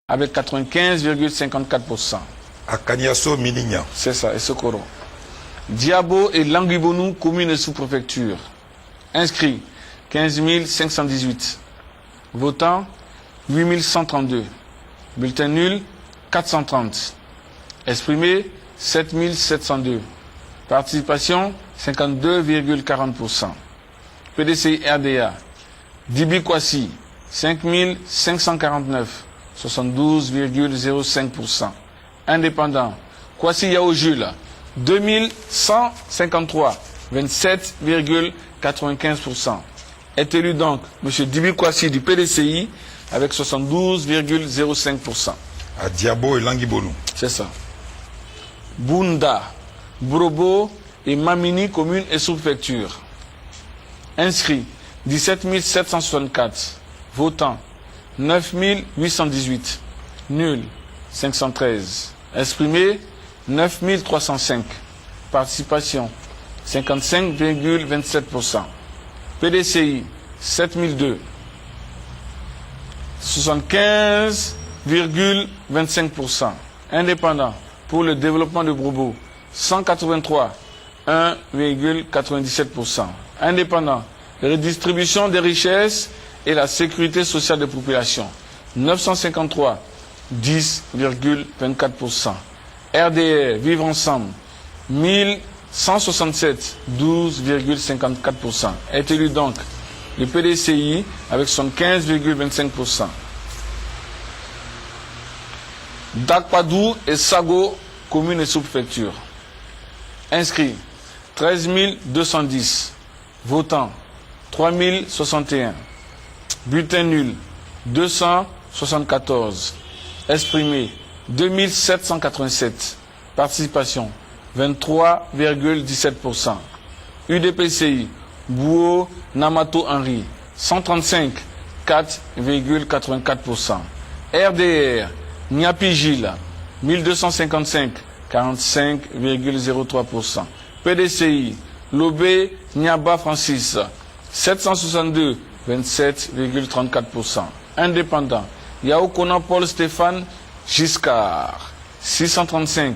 avec 95,54%. À Kaniasso, Minignan. C'est ça, et Sokoro. Diabo et Languibonou, commune et sous-préfecture. Inscrits 15 518. Votants 8 132. Bulletin nul 430. Exprimés 7 702. Participation 52,40%. PDCI RDA. Dibi Kwasi 5 549. 72,05%. Indépendant. Kwasi Yao Jules 2153. 27,95%. Est élu donc M. Dibi Kwasi du PDCI avec 72,05%. À Diabo et Languibonou. C'est ça. Bunda, Brobo et Mamini, commune et sous-préfecture. Inscrits 17 764. Votants 9 818. Nuls 513. Exprimés 9 305. Participation 55,27%. PDCI 7002. 75,25%. Indépendant pour le développement de Brobo 183. 1,97%. Indépendant, redistribution des richesses et la sécurité sociale des populations 953. 10,24%. RDR, Vivre Ensemble 1167, 12,54%. Est élu donc le PDCI avec son 15,25%. Dakpadou et Sago, commune et sous-préfecture. Inscrits 13 210. Votants 3 061. Bulletin nul 274. Exprimés 2787. Participation 23,17%. UDPCI Bouo Namato Henri 135, 4,84%. RDR Niapi Gilles 1255, 45,03%. PDCI Lobé Niaba Francis 762, 27,34%. Indépendant Yaokona Paul Stéphane Giscard 635,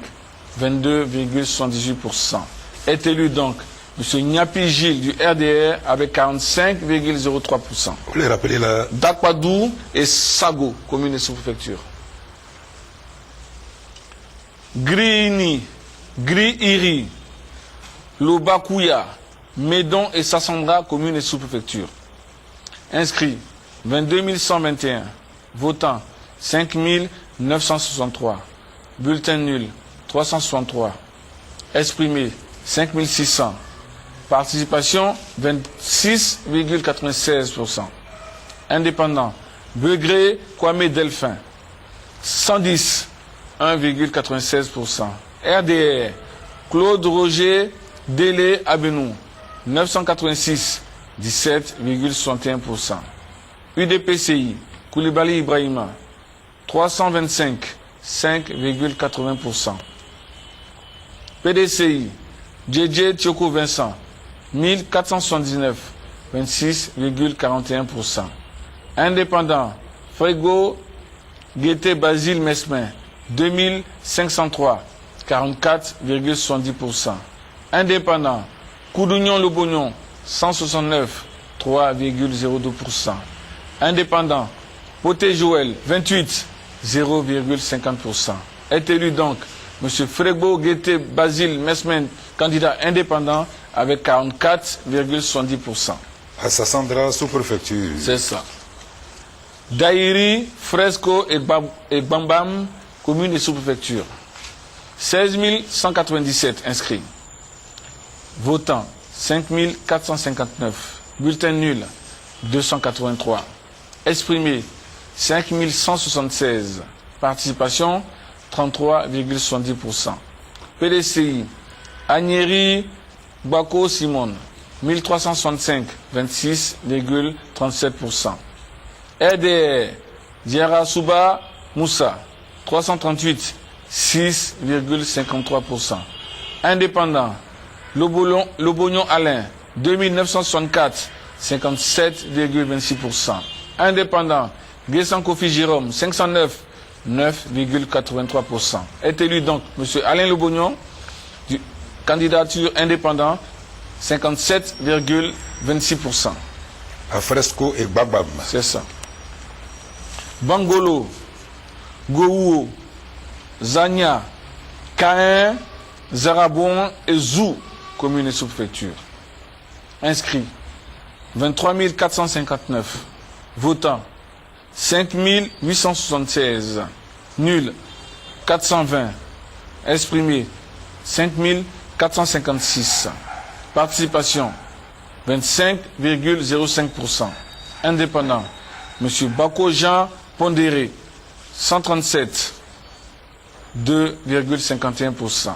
22,78%. Est élu donc M. Niapi Gilles du RDR avec 45,03%. Vous voulez rappeler la... Dakpadou et Sago, commune et sous-préfecture. Grini, Gri-Iri, Lobakouya, Médon et Sassandra, commune et sous-préfecture. Inscrits 22 121. Votants 5 963. Bulletin nul 363. Exprimés 5 600. Participation 26,96%. Indépendant Begré Kwame Delphin 110, 1,96%. RDR Claude Roger Délé Abenou 986, 17,61%. UDPCI Koulibaly Ibrahima 325, 5,80%. PDCI JJ Tioko Vincent 1479, 26,41%. Indépendant Frégo Guété Basile Mesmin 2503, 44,70%. Indépendant Koudouignon Lobognon 169, 3,02%. Indépendant Poté Joël 28, 0,50%. Est élu donc M. Frégo Guété Basile Mesmin, candidat indépendant avec 44,70%. À Sassandra, sous-préfecture. C'est ça. Daïri, Fresco et Bambam, commune et sous-préfecture. 16 197 inscrits. Votants 5 459. Bulletin nul 283. Exprimés 5 176. Participation 33,70%. PDCI Agnéry Bako Simone 1365, 26,37%. RDR Diara Souba Moussa 338, 6,53%. Indépendant Lobognon Alain 2964, 57,26%. Indépendant Guessan Kofi Jérôme 509, 9,83%. Est élu donc M. Alain Lobognon, candidature indépendant, 57,26%. Afresco et Babam. C'est ça. Bangolo, Gouo, Zania, Caen, Zarabon et Zou, commune et sous-préfecture. Inscrits 23 459. Votants 5 876. Nuls 420. Exprimés 5 456. Participation 25,05%. Indépendant M. Bako Jean Pondéré 137. 2,51%.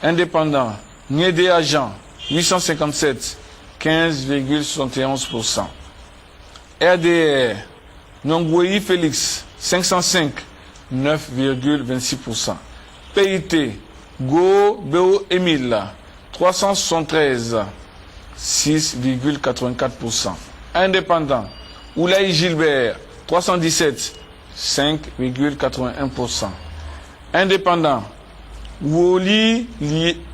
Indépendant Niédé Agent 857, 15,71%. RDR Nongouei Félix 505, 9,26%. PIT Go Béo Émile 373, 6,84%. Indépendant Oulaï Gilbert 317, 5,81%. Indépendant Woli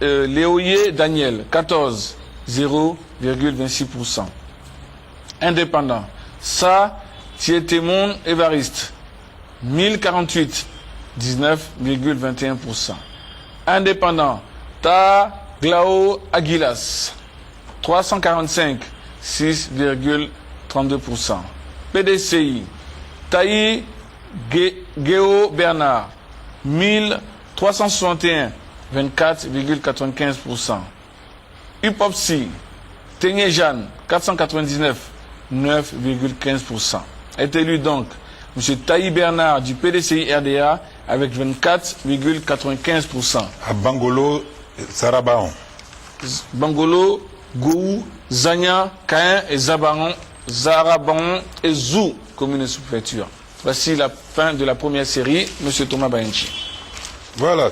Léoyer Daniel 14, 0,26%. Indépendant Sa Tietémon Évariste 1048, 19,21%. Indépendant Ta Glao Aguilas 345, 6,32%. PDCI Taï Géo Bernard 1361, 24,95%. UPOPSI Teigné Jeanne 499, 9,15%. Est élu donc M. Taï Bernard du PDCI RDA avec 24,95%. À Bangolo, Zarabaon. Bangolo, Gou, Zania, Caen et Zaraban et Zou, commune et sous-préfecture. Voici la fin de la première série. M. Thomas Baenchi. Voilà.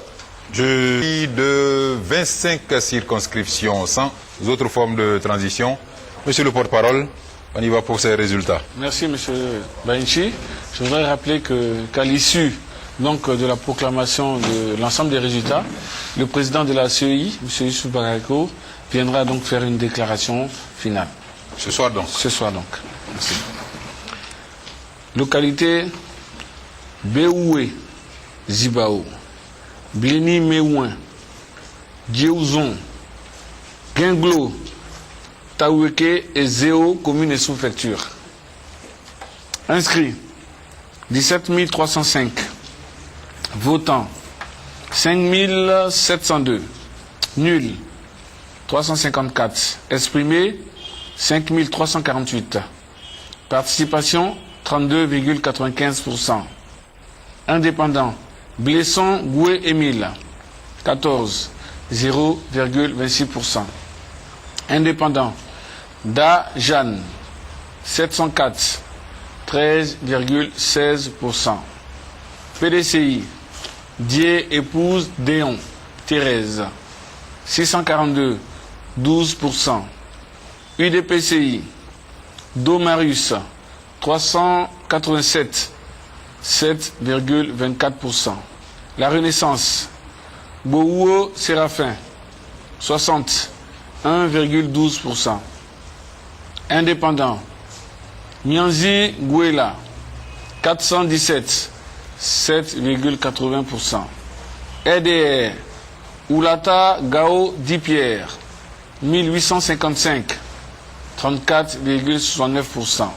De 25 circonscriptions sans autres formes de transition. Monsieur le porte-parole, on y va pour ces résultats. Merci, M. Baenchi. Je voudrais rappeler qu'à l'issue de la proclamation de l'ensemble des résultats, le président de la CEI, M. Youssou Bagariko, viendra donc faire une déclaration finale. Ce soir donc. Ce soir donc. Merci. Localité Béoué, Zibao, Bléni Méouin, Djeouzon, Guinglo, Taoueke et Zéo, commune et sous-préfecture. Inscrits 17 305. Votants 5 702. Nuls 354. Exprimés 5 348. Participation 32,95%. Indépendant Blesson Goué Émile 14, 0,26%. Indépendant Da Jeanne 704, 13,16%. PDCI Die épouse Déon Thérèse 642, 12%. UDPCI Do Marius 387, 7,24%. La Renaissance Bouo Séraphin 60, 1,12%. Indépendant Nyanzi Gouela 417, 7,80%. RDR Oulata Gao Dipierre 1855, 34,69%.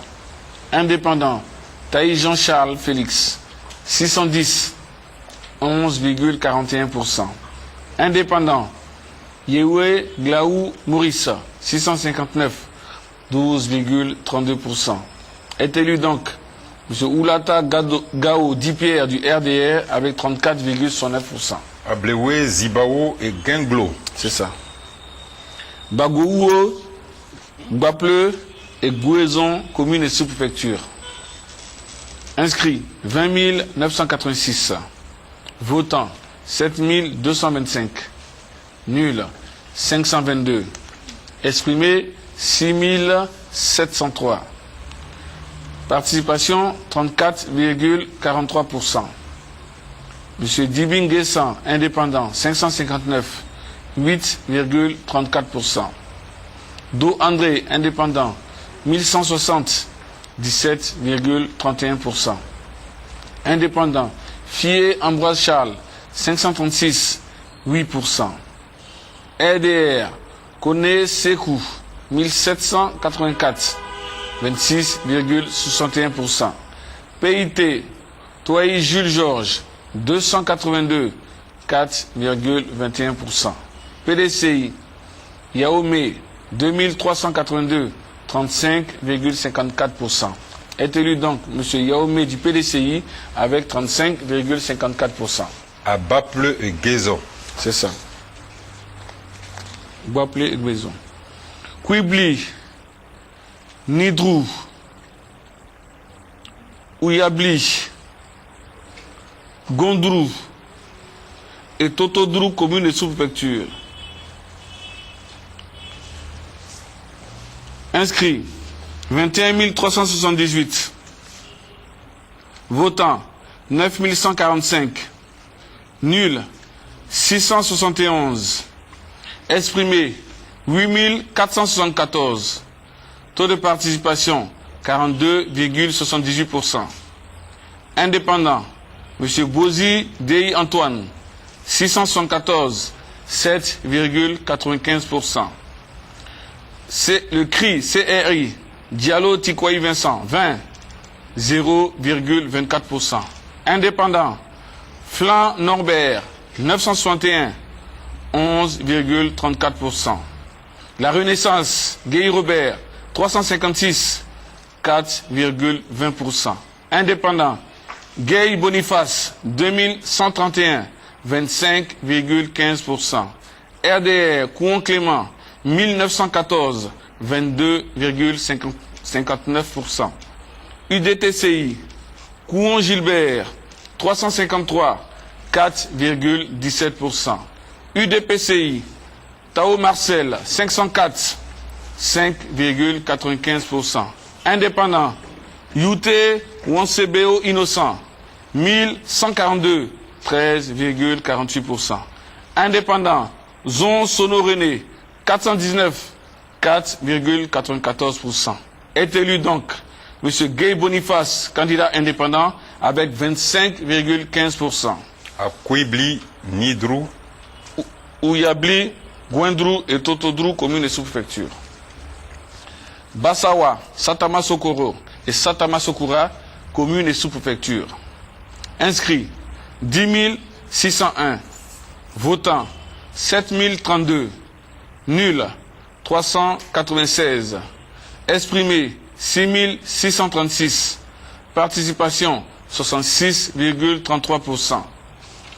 Indépendant Taï Jean-Charles Félix 610, 11,41%. Indépendant Yewe Glaou Maurice 659, 12,32%. Est élu donc M. Oulata Gao Dipierre du RDR avec 34,69%. Ablewe, Zibao et Guinglo. C'est ça. Bagouo, Bapleu et Gouezon, commune et sous-préfecture. Inscrits 20 986. Votants 7 225. Nuls 522. Exprimés 6 703. Participation 34,43%. Monsieur Dibing Guessan, indépendant, 559, 8,34%. Do André, indépendant, 1160, 17,31%. Indépendant, Fier Ambroise Charles, 536, 8%. RDR, Kone Sekou, 1784, 26,61%. PIT, Toaï Jules Georges, 282, 4,21%. PDCI, Yaoumé, 2382, 35,54%. Est élu donc M. Yaoumé du PDCI avec 35,54%. À Baple et Guézon. C'est ça. Baple et Guézon. Kwibli, Nidrou, Ouyabli, Gondrou et Totodrou, commune et sous-préfecture. Inscrits 21 378. Votants 9 145. Nuls 671. Exprimés 8 474. Taux de participation 42,78%. Indépendant, M. Bozy Dei Antoine, 674, 7,95%. C'est le CRI, Diallo Tikwaï Vincent, 20, 0,24%. Indépendant, Flan Norbert, 961, 11,34%. La Renaissance, Gay Robert, 356, 4,20%. Indépendant, Gay Boniface, 2131, 25,15%. RDR, Couon Clément, 1914, 22,59%. UDTCI, Couon Gilbert, 353, 4,17%. UDPCI, Tao Marcel, 504, 5,95%. Indépendant, Youté Wonsebeo Innocent, 1142, 13,48%. Indépendant, Zon Sono René, 419, 4,94%. Est élu donc M. Gay Boniface, candidat indépendant, avec 25,15%. À Kwibli, Nidrou, Ouyabli, Gwendrou et Totodrou, commune et sous-préfecture. Bassawa, Satama Sokoro et Satama Sokura, commune et sous-préfecture. Inscrits 10 601. Votants 7 032. Nuls 396. Exprimés 6 636. Participation 66,33%.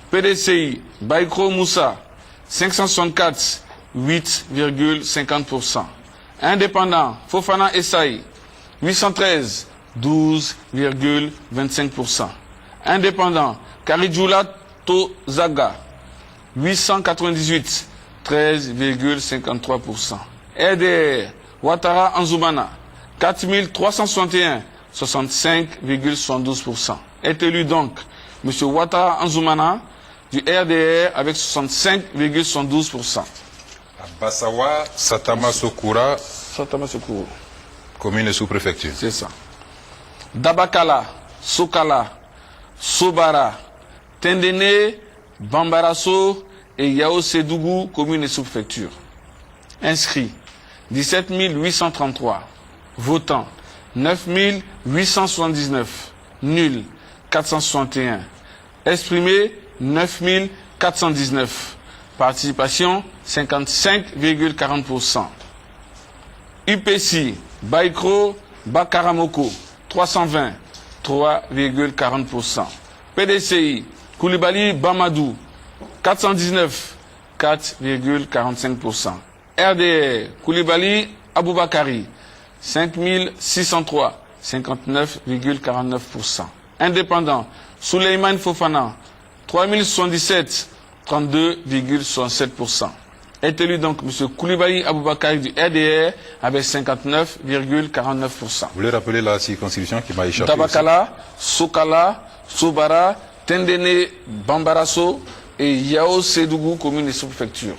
PDCI, Baïkro Moussa, 564, 8,50%. Indépendant, Fofana Essaï, 813, 12,25%. Indépendant, Karidjoula Tozaga, 898, 13,53%. RDR, Ouattara Anzoumana, 4361, 65,72%. Est élu donc M. Ouattara Anzoumana du RDR avec 65,72%. à Bassawa, Satama Sokura, Satama Sokoro. commune et sous-préfecture. C'est ça. Dabakala, Sokala, Sobara, Tendene, Bambarasso et Yao Sedougou, commune et sous-préfecture. Inscrits 17 833. Votants 9 879. Nuls 461. Exprimés 9 419. Participation 55,40%. UPC, Baïkro, Bakaramoko, 320, 3,40%. PDCI, Koulibaly Bamadou, 419, 4,45%. RDR, Koulibaly Aboubakari, 5603, 59,49%. Indépendant, Souleymane Fofana, 3077, 32,67%. est élu donc M. Koulibaly Aboubakar du RDR avec 59,49%. Vous voulez rappeler la circonscription qui m'a échappé Tabakala, Sokala, Sobara, Tendene, Bambarasso et Yao Sédougou, commune et sous-préfecture.